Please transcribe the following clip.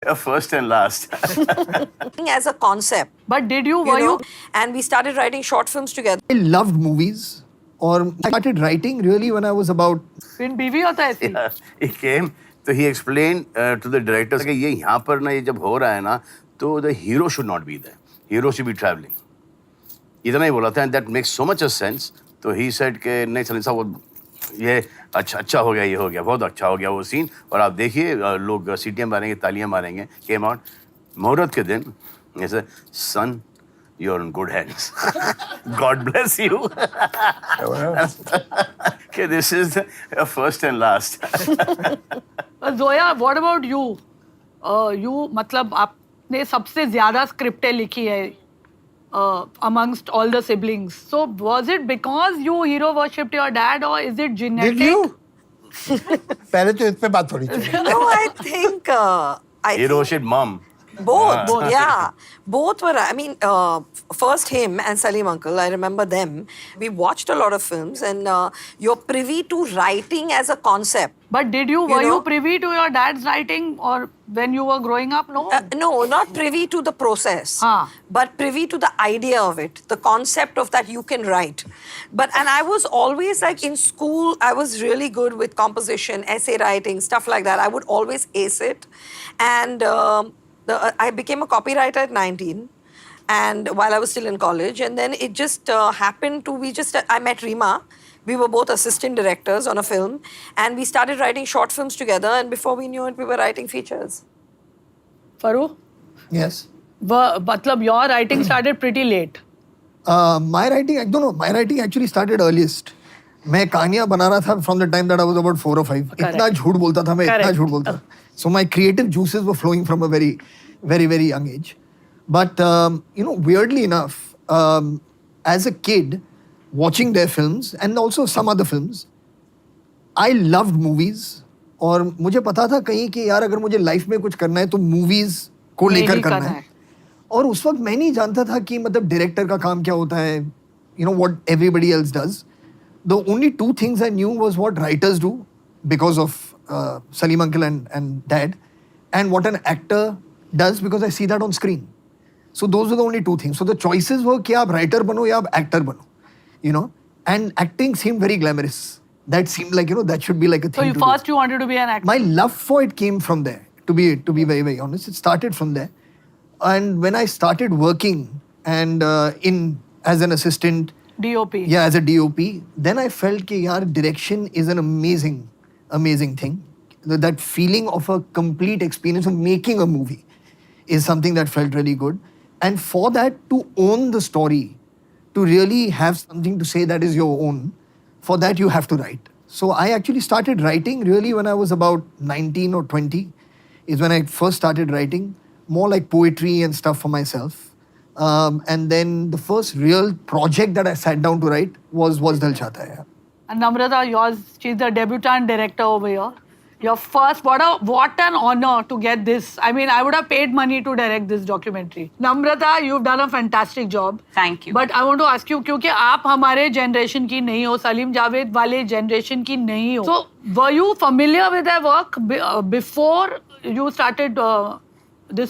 First and last. As a concept, But did you, were you? and we started writing short films together. I loved movies, or I started writing really when I was about. फिर बीवी होता है ऐसी? Yeah, he came, so he explained to the directors कि ये यहाँ पर ना ये जब हो रहा है ना तो the hero should not be there. Hero should be traveling. इतना ही बोला था and that makes so much sense. तो he said कि नहीं सलीम साहब वो ये अच्छा हो गया, ये हो गया, बहुत अच्छा हो गया वो सीन. और आप देखिए लोग सीटियाँ मारेंगे, तालियाँ मारेंगे. Came out. मुहूर्त के दिन ऐसे son, you're in good hands. God bless you. Okay, this is the first and last. Zoya, what about you? You, मतलब आपने सबसे ज़्यादा स्क्रिप्टें लिखी है amongst all the siblings. So was it because you hero worshipped your dad or is it genetic? Did you? पहले तो इस पे बात थोड़ी चली. No, I think Hero worship mom. both, yeah, both were. I mean, first him and Salim uncle. I remember them. We watched a lot of films, and you're privy to writing as a concept. But did you, were know? you privy to your dad's writing or when you were growing up? No? No, not privy to the process, but privy to the idea of it, the concept of that you can write. And I was always like in school, I was really good with composition, essay writing, stuff like that. I would always ace it. And I became a copywriter at 19. And while I was still in college, and then it just happened to, I met Rima. We were both assistant directors on a film, and we started writing short films together, and before we knew it, we were writing features. Faru? Yes. मतलब your writing started pretty late. My writing, I don't know, my writing actually started earliest. मैं कहानियाँ बना रहा था from the time that I was about 4 or 5. इतना झूठ बोलता था मैं, इतना झूठ बोलता था. So my creative juices were flowing from a very, very, very young age. But, weirdly enough, as a kid, watching their films and also some other films, I loved movies. और मुझे पता था कहीं कि यार अगर मुझे लाइफ में कुछ करना है तो मूवीज को लेकर करना है. और उस वक्त मैं नहीं जानता था कि मतलब डायरेक्टर का काम क्या होता है, what everybody else does. The only two things I knew was what writers do because of Salim uncle and dad, and what an actor does because I see that on screen. So those were the only two things. So the choices were कि आप writer बनो या आप actor बनो, and acting seemed very glamorous. That seemed like, that should be like a thing. So first you wanted to be an actor? My love for it came from there, to be very, very honest. It started from there. And when I started working and as an assistant, DOP. Yeah, as a DOP, then I felt that yaar, direction is an amazing thing. That feeling of a complete experience of making a movie is something that felt really good. And for that, to own the story, to really have something to say that is your own, for that you have to write. So I actually started writing really when I was about 19 or 20 is when I first started writing, more like poetry and stuff for myself. And then the first real project that I sat down to write was Dil Chahta Hai. And Namrata, she's the debutante director over here. Your first, what an honor to get this. I mean, I would have paid money to direct this documentary. Namrata, you've done a fantastic job. Thank you. But I want to ask you, क्योंकि आप हमारे generation की नहीं हो, सलीम जावेद वाले generation की नहीं हो. So, were you familiar with their work before you started this